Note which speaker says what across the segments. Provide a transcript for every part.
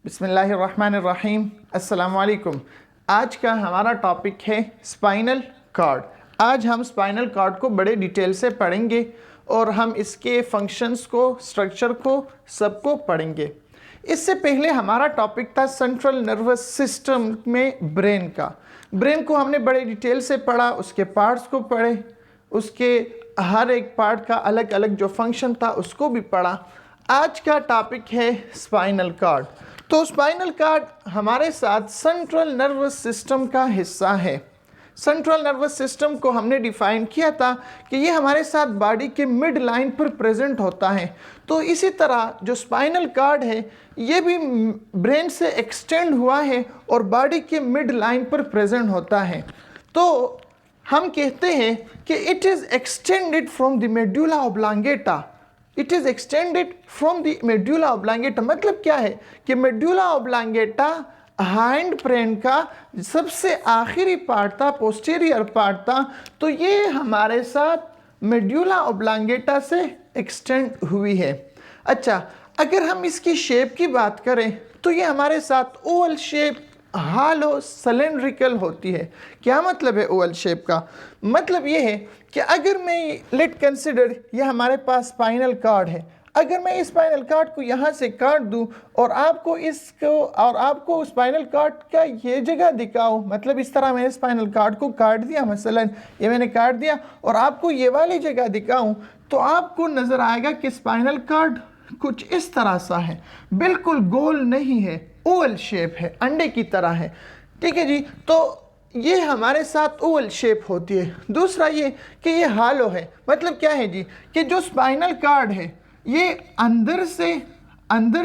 Speaker 1: बिस्मिल्लाहिर्रहमानिर्रहीम। अस्सलाम वालेकुम। आज का हमारा टॉपिक है स्पाइनल कॉर्ड। आज हम स्पाइनल कॉर्ड को बड़े डिटेल से पढ़ेंगे और हम इसके फंक्शंस को, स्ट्रक्चर को, सबको पढ़ेंगे। इससे पहले हमारा टॉपिक था सेंट्रल नर्वस सिस्टम में ब्रेन का। ब्रेन को हमने बड़े डिटेल से पढ़ा, उसके पार्ट्स को पढ़े, उसके हर एक पार्ट का अलग अलग जो फंक्शन था उसको भी पढ़ा। आज का टॉपिक है स्पाइनल कॉर्ड। तो स्पाइनल कॉर्ड हमारे साथ सेंट्रल नर्वस सिस्टम का हिस्सा है। सेंट्रल नर्वस सिस्टम को हमने डिफाइन किया था कि ये हमारे साथ बॉडी के मिड लाइन पर प्रेजेंट होता है। तो इसी तरह जो स्पाइनल कॉर्ड है ये भी ब्रेन से एक्सटेंड हुआ है और बॉडी के मिड लाइन पर प्रेजेंट होता है। तो हम कहते हैं कि it is extended from the medulla oblongata. It is extended from the medulla oblongata. मतलब क्या है कि मेडुला ऑब्लांगेटा हाइंड ब्रेन का सबसे आखिरी पार्ट था, पोस्टीरियर पार्ट था। तो ये हमारे साथ मेडुला ऑब्लांगेटा से एक्सटेंड हुई है। अच्छा, अगर हम इसकी शेप की बात करें तो ये हमारे साथ ओवल शेप, हालो सिलेंड्रिकल होती है। क्या मतलब है ओवल शेप का? मतलब ये है कि अगर मैं लेट कंसिडर ये हमारे पास स्पाइनल कॉर्ड है, अगर मैं इस स्पाइनल कॉर्ड को यहाँ से काट दूँ और आपको स्पाइनल कॉर्ड का ये जगह दिखाऊँ, मतलब इस तरह मैंने स्पाइनल कॉर्ड को काट दिया, मसलन ये मैंने काट दिया और आपको ये वाली जगह दिखाऊँ, तो आपको नज़र आएगा कि स्पाइनल कॉर्ड कुछ इस तरह सा है, बिल्कुल गोल नहीं है, ओवल शेप है, अंडे की तरह है। ठीक है जी। तो ये हमारे साथ ओवल शेप होती है। दूसरा ये कि ये हालो है। मतलब क्या है जी कि जो स्पाइनल कॉर्ड है ये अंदर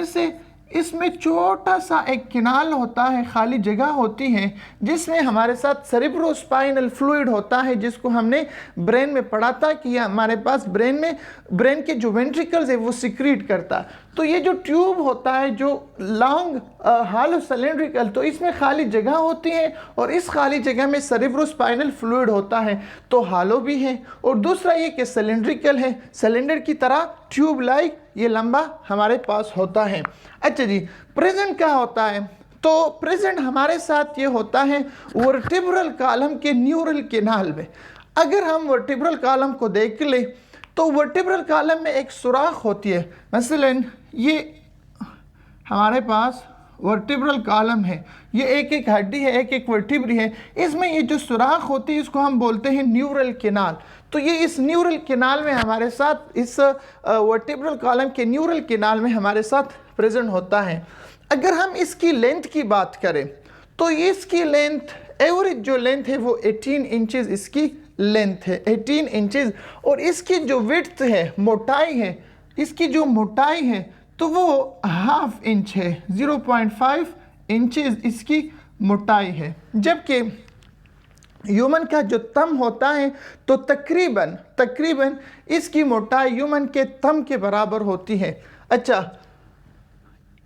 Speaker 1: से इसमें छोटा सा एक किनाल होता है, खाली जगह होती है जिसमें हमारे साथ सेरेब्रोस्पाइनल फ्लूइड होता है, जिसको हमने ब्रेन में पढ़ा था कि ये हमारे पास ब्रेन के जो वेंट्रिकल्स है वो सिक्रीट करता है। तो ये जो ट्यूब होता है, जो लॉन्ग हालो सिलेंड्रिकल, तो इसमें खाली जगह होती है और इस खाली जगह में सेरेब्रोस्पाइनल फ्लूइड होता है, तो हालो भी है। और दूसरा ये कि सिलेंड्रिकल है, सिलेंडर की तरह ट्यूब लाइक ये लंबा हमारे पास होता है। अच्छा जी, प्रेजेंट क्या होता है? तो प्रेजेंट हमारे साथ ये होता है वर्टिब्रल कॉलम के न्यूरल कैनाल में। अगर हम वर्टिब्रल कॉलम को देख ले तो वर्टिब्रल कॉलम में एक सुराख होती है। मसलन ये हमारे पास वर्टिब्रल कॉलम है, ये एक एक हड्डी है, एक एक वर्टिब्री है, इसमें ये जो सुराख होती है इसको हम बोलते हैं न्यूरल कैनाल। तो ये इस न्यूरल कैनाल में हमारे साथ, इस वर्टिब्रल कॉलम के न्यूरल कैनाल में हमारे साथ प्रेजेंट होता है। अगर हम इसकी लेंथ की बात करें तो इसकी लेंथ, एवरेज जो लेंथ है वो 18 इंचेस इसकी लेंथ है, 18 इंचेस। और इसकी जो विड्थ है, मोटाई है, इसकी जो मोटाई है तो वो हाफ इंच है, 0.5 इंचेस इसकी मोटाई है। जबकि ह्यूमन का जो थंब होता है तो तकरीबन इसकी मोटाई ह्यूमन के थंब के बराबर होती है। अच्छा,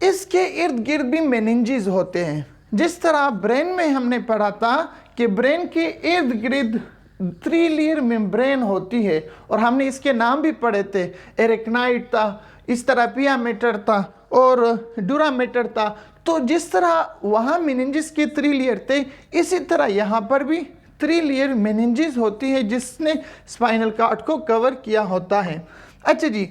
Speaker 1: इसके इर्द गिर्द भी मेनिंजेस होते हैं। जिस तरह ब्रेन में हमने पढ़ा था कि ब्रेन के इर्द गिर्द 3 लेयर मेम्ब्रेन होती है और हमने इसके नाम भी पढ़े थे, एरेक्नाइड था, इस तरह पियामेटर था और डूरामेटर था। तो जिस तरह वहाँ मेनिंजेस के 3 लेयर थे, इसी तरह यहाँ पर भी 3 लेयर मेनिंजेस होती है जिसने स्पाइनल कॉर्ड को कवर किया होता है। अच्छा जी,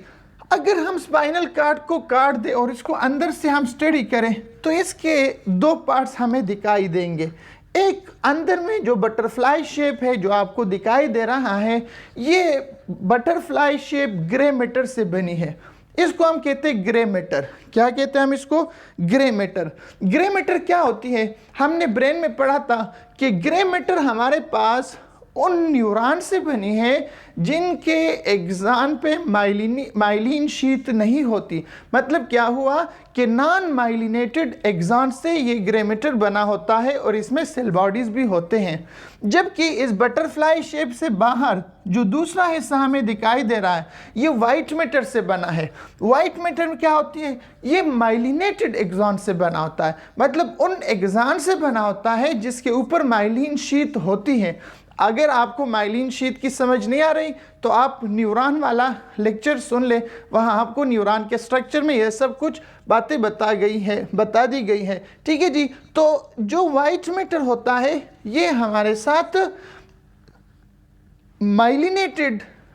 Speaker 1: अगर हम स्पाइनल कॉर्ड को काट दें और इसको अंदर से हम स्टडी करें तो इसके 2 पार्ट्स हमें दिखाई देंगे। एक अंदर में जो बटरफ्लाई शेप है जो आपको दिखाई दे रहा है, ये बटरफ्लाई शेप ग्रे मैटर से बनी है। इसको हम कहते हैं ग्रे मैटर। क्या कहते हैं हम इसको? Grey matter. ग्रे मैटर क्या होती है? हमने ब्रेन में पढ़ा था कि ग्रे मैटर हमारे पास उन न्यूरॉन से बनी है जिनके एक्सान पे माइलिन शीत नहीं होती। मतलब क्या हुआ कि नॉन माइलिनेटेड एक्सान से ये ग्रे मैटर बना होता है और इसमें सेल बॉडीज भी होते हैं। जबकि इस बटरफ्लाई शेप से बाहर जो दूसरा हिस्सा हमें दिखाई दे रहा है ये वाइट मैटर से बना है। वाइट मैटर में क्या होती है? ये माइलिनेटेड एक्सान से बना होता है, मतलब उन एक्सान से बना होता है जिसके ऊपर माइलिन शीत होती है। अगर आपको माइलिन शीथ की समझ नहीं आ रही तो आप न्यूरॉन वाला लेक्चर सुन ले, वहाँ आपको न्यूरॉन के स्ट्रक्चर में यह सब कुछ बातें बता दी गई है। ठीक है जी। तो जो वाइट मैटर होता है ये हमारे साथ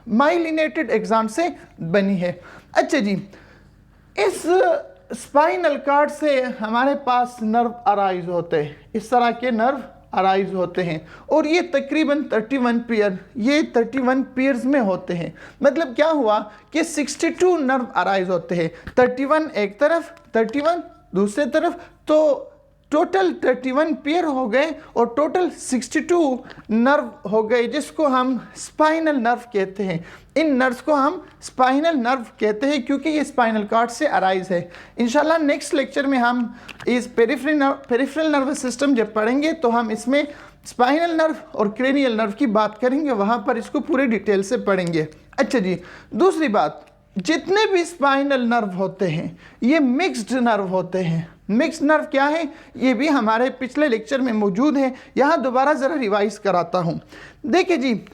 Speaker 1: माइलिनेटेड एक्सॉन से बनी है। अच्छा जी, इस स्पाइनल कॉर्ड से हमारे पास नर्व अराइज होते हैं, इस तरह के नर्व अराइज होते हैं और ये तकरीबन 31 पेयर्स में होते हैं। मतलब क्या हुआ कि 62 नर्व अराइज होते हैं, 31 एक तरफ, 31 दूसरे तरफ, तो टोटल 31 पेयर हो गए और टोटल 62 नर्व हो गए, जिसको हम स्पाइनल नर्व कहते हैं। इन नर्व्स को हम स्पाइनल नर्व कहते हैं क्योंकि ये स्पाइनल कॉर्ड से अराइज है। इंशाल्लाह नेक्स्ट लेक्चर में हम इस पेरिफेरल नर्वस सिस्टम जब पढ़ेंगे तो हम इसमें स्पाइनल नर्व और क्रेनियल नर्व की बात करेंगे, वहाँ पर इसको पूरे डिटेल से पढ़ेंगे। अच्छा जी, दूसरी बात, जितने भी स्पाइनल नर्व होते हैं ये मिक्स्ड नर्व होते हैं। मिक्स्ड नर्व क्या है ये भी हमारे पिछले लेक्चर में मौजूद है, यहाँ दोबारा ज़रा रिवाइज कराता हूँ। देखिए जी,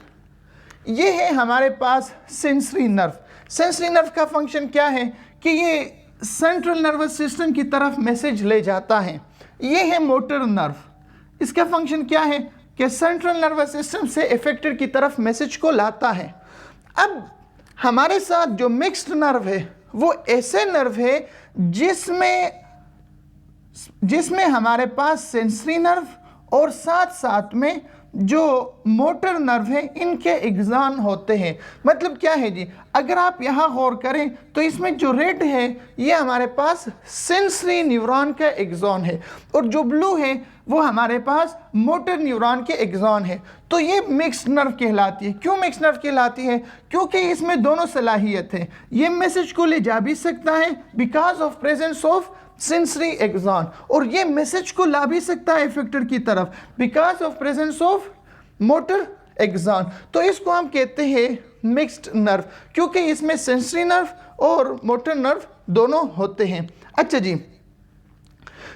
Speaker 1: ये है हमारे पास सेंसरी नर्व। सेंसरी नर्व का फंक्शन क्या है कि ये सेंट्रल नर्वस सिस्टम की तरफ मैसेज ले जाता है। ये है मोटर नर्व, इसका फंक्शन क्या है कि सेंट्रल नर्वस सिस्टम से इफेक्टेड की तरफ मैसेज को लाता है। अब हमारे साथ जो मिक्स्ड नर्व है वो ऐसे नर्व है जिसमें हमारे पास सेंसरी नर्व और साथ साथ में जो मोटर नर्व है इनके एक्सॉन होते हैं। मतलब क्या है जी, अगर आप यहाँ गौर करें तो इसमें जो रेड है ये हमारे पास सेंसरी न्यूरॉन का एक्सॉन है और जो ब्लू है वो हमारे पास मोटर न्यूरॉन के एक्सॉन है। तो ये मिक्स्ड नर्व कहलाती है। क्यों मिक्स्ड नर्व कहलाती है? क्योंकि इसमें दोनों सलाहियत है, ये मैसेज को ले जा भी सकता है because of presence of sensory axon, और ये मैसेज को ला भी सकता है इफेक्टर की तरफ because of presence of motor axon. तो इसको हम कहते हैं मिक्स्ड नर्व क्योंकि इसमें सेंसरी नर्व और मोटर नर्व दोनों होते हैं। अच्छा जी,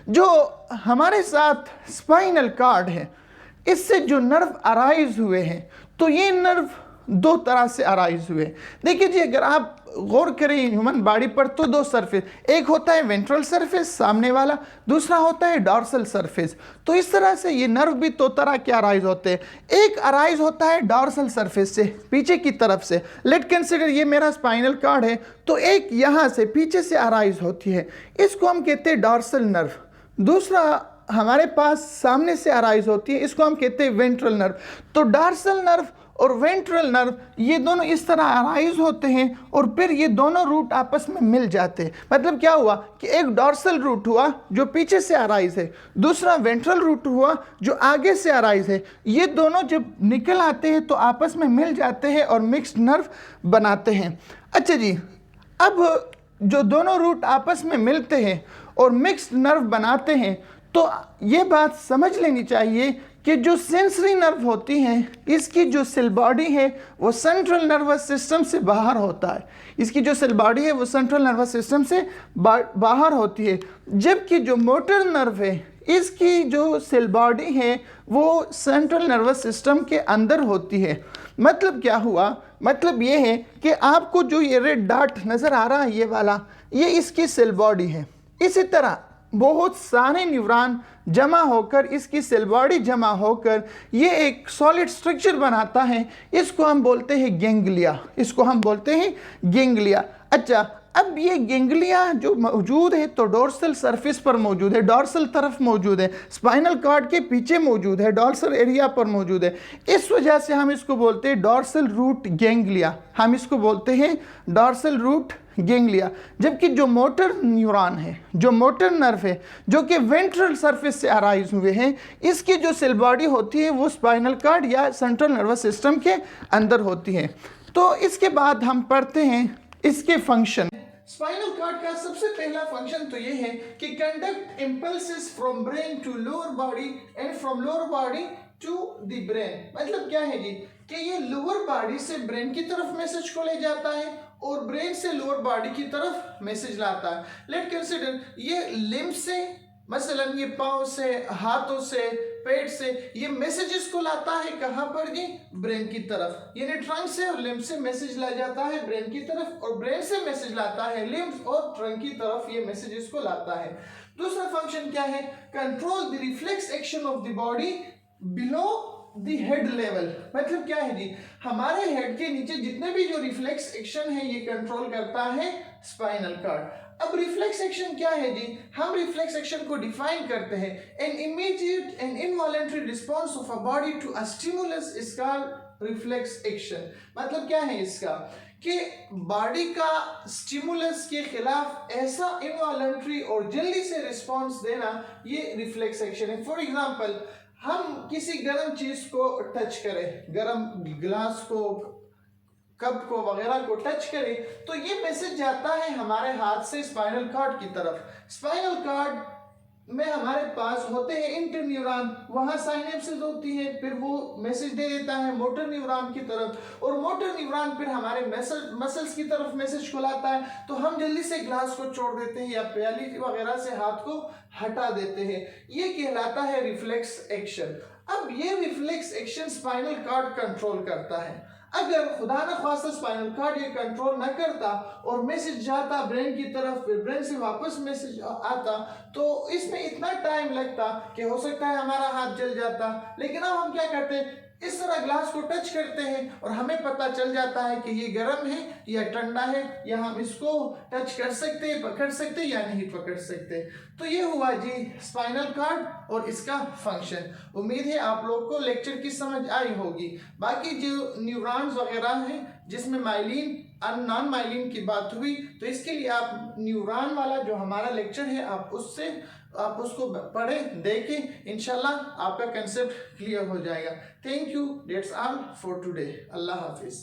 Speaker 1: जो हमारे साथ स्पाइनल कॉर्ड है इससे जो नर्व अराइज हुए हैं तो ये नर्व दो तरह से अराइज हुए। देखिए जी, अगर आप गौर करें ह्यूमन बॉडी पर तो दो सरफेस, एक होता है वेंट्रल सरफेस सामने वाला, दूसरा होता है डॉर्सल सरफेस। तो इस तरह से ये नर्व भी दो तरह के अराइज होते हैं। एक अराइज होता है डॉर्सल सरफेस से, पीछे की तरफ से। लेट कंसिडर ये मेरा स्पाइनल कॉर्ड है तो एक यहाँ से पीछे से अराइज होती है, इसको हम कहते हैं डॉर्सल नर्व। दूसरा हमारे पास सामने से अराइज होती है, इसको हम कहते हैं वेंट्रल नर्व। तो डॉर्सल नर्व और वेंट्रल नर्व ये दोनों इस तरह अराइज होते हैं और फिर ये दोनों रूट आपस में मिल जाते हैं। मतलब क्या हुआ कि एक डॉर्सल रूट हुआ जो पीछे से अराइज है, दूसरा वेंट्रल रूट हुआ जो आगे से अराइज है। ये दोनों जब निकल आते हैं तो आपस में मिल जाते हैं और मिक्स्ड नर्व बनाते हैं। अच्छा जी, अब जो दोनों रूट आपस में मिलते हैं और मिक्स्ड नर्व बनाते हैं तो ये बात समझ लेनी चाहिए कि जो सेंसरी नर्व होती हैं इसकी जो सेल बॉडी है वो सेंट्रल नर्वस सिस्टम से बाहर होता है। इसकी जो सेल बॉडी है वो सेंट्रल नर्वस सिस्टम से बाहर होती है, जबकि जो मोटर नर्व है इसकी जो सेल बॉडी है वो सेंट्रल नर्वस सिस्टम के अंदर होती है। मतलब क्या हुआ? मतलब ये है कि आपको जो ये रेड डॉट नज़र आ रहा है ये वाला, ये इसकी सेल बॉडी है। इसी तरह बहुत सारे न्यूरॉन जमा होकर इसकी सेल बॉडी जमा होकर ये एक सॉलिड स्ट्रक्चर बनाता है, इसको हम बोलते हैं गैंग्लिया। इसको हम बोलते हैं गैंग्लिया। अच्छा, अब ये गैंग्लिया जो मौजूद है तो डोर्सल सरफेस पर मौजूद है, डोर्सल तरफ मौजूद है, स्पाइनल कॉर्ड के पीछे मौजूद है, डोर्सल एरिया पर मौजूद है। इस वजह से हम इसको बोलते हैं डोर्सल रूट गैंग्लिया। हम इसको बोलते हैं डोर्सल रूट गैंग्लिया। जबकि जो मोटर न्यूरॉन है, जो मोटर नर्व है, जो कि वेंट्रल सरफेस से अराइज हुए हैं, इसकी जो सेल बॉडी होती है वो स्पाइनल कॉर्ड या सेंट्रल नर्वस सिस्टम के अंदर होती है। तो इसके बाद हम पढ़ते हैं इसके फंक्शन। स्पाइनल कॉर्ड का सबसे पहला फंक्शन तो ये है कि conduct impulses from brain to lower body and from lower body to the brain. मतलब क्या है जी कि ये लोअर बॉडी से ब्रेन की तरफ मैसेज को ले जाता है और ब्रेन से लोअर बॉडी की तरफ मैसेज लाता है। लेट कंसीडर ये लिम्ब से मसलन ये पाँव से, हाथों से, पेट से, ये मैसेजेस को लाता है कहाँ पर जी, ब्रेन की तरफ। यानी ट्रंक से और लिम्ब से मैसेज ला जाता है ब्रेन की तरफ, और ब्रेन से मैसेज लाता है लिम्ब और ट्रंक की तरफ, ये मैसेजेस को लाता है। दूसरा फंक्शन क्या है, control the reflex action of the body below the head level. मतलब क्या है जी, हमारे हेड के नीचे जितने भी जो रिफ्लेक्स एक्शन है ये कंट्रोल करता है स्पाइनल कॉर्ड। अब रिफ्लेक्स एक्शन क्या है जी, हम रिफ्लेक्स एक्शन को डिफाइन करते हैं, an immediate and involuntary response of a body to a stimulus is called reflex action. मतलब क्या है इसका, कि बॉडी का स्टिमुलस के खिलाफ ऐसा इनवॉलंटरी और जल्दी से रिस्पॉन्स देना, ये रिफ्लेक्स एक्शन है। फॉर एग्जाम्पल, हम किसी गर्म चीज को टच करें, गर्म ग्लास को, कप को वगैरह को टच करें, तो ये मैसेज जाता है हमारे हाथ से स्पाइनल कॉर्ड की तरफ। स्पाइनल कॉर्ड में हमारे पास होते हैं इंटरन्यूरॉन, वहां साइनेप्सेस होती है, फिर वो मैसेज दे देता है मोटर न्यूरॉन की तरफ, और मोटर न्यूरॉन फिर हमारे मसल्स की तरफ मैसेज को लाता है, तो हम जल्दी से ग्लास को छोड़ देते हैं या प्याली वगैरह से हाथ को हटा देते हैं। ये कहलाता है रिफ्लेक्स एक्शन। अब ये reflex action spinal cord control करता है। अगर खुदा न खास्ता स्पाइनल कॉर्ड ये कंट्रोल न करता और मैसेज जाता ब्रेन की तरफ, फिर ब्रेन से वापस मैसेज आता, तो इसमें इतना टाइम लगता कि हो सकता है हमारा हाथ जल जाता। लेकिन अब हम क्या करते हैं, इस तरह ग्लास को टच करते हैं और हमें पता चल जाता है कि ये गर्म है या ठंडा है, या हम इसको टच कर सकते हैं, पकड़ सकते हैं या नहीं पकड़ सकते। तो ये हुआ जी स्पाइनल कॉर्ड और इसका फंक्शन। उम्मीद है आप लोग को लेक्चर की समझ आई होगी। बाकी जो न्यूरॉन्स वगैरह हैं जिसमें माइलिन और नॉन माइलिन की बात हुई, तो इसके लिए आप न्यूरॉन वाला जो हमारा लेक्चर है आप उसको पढ़ें, देखें, इंशाल्लाह आपका कंसेप्ट क्लियर हो जाएगा। Thank you, that's all for today. Allah Hafiz.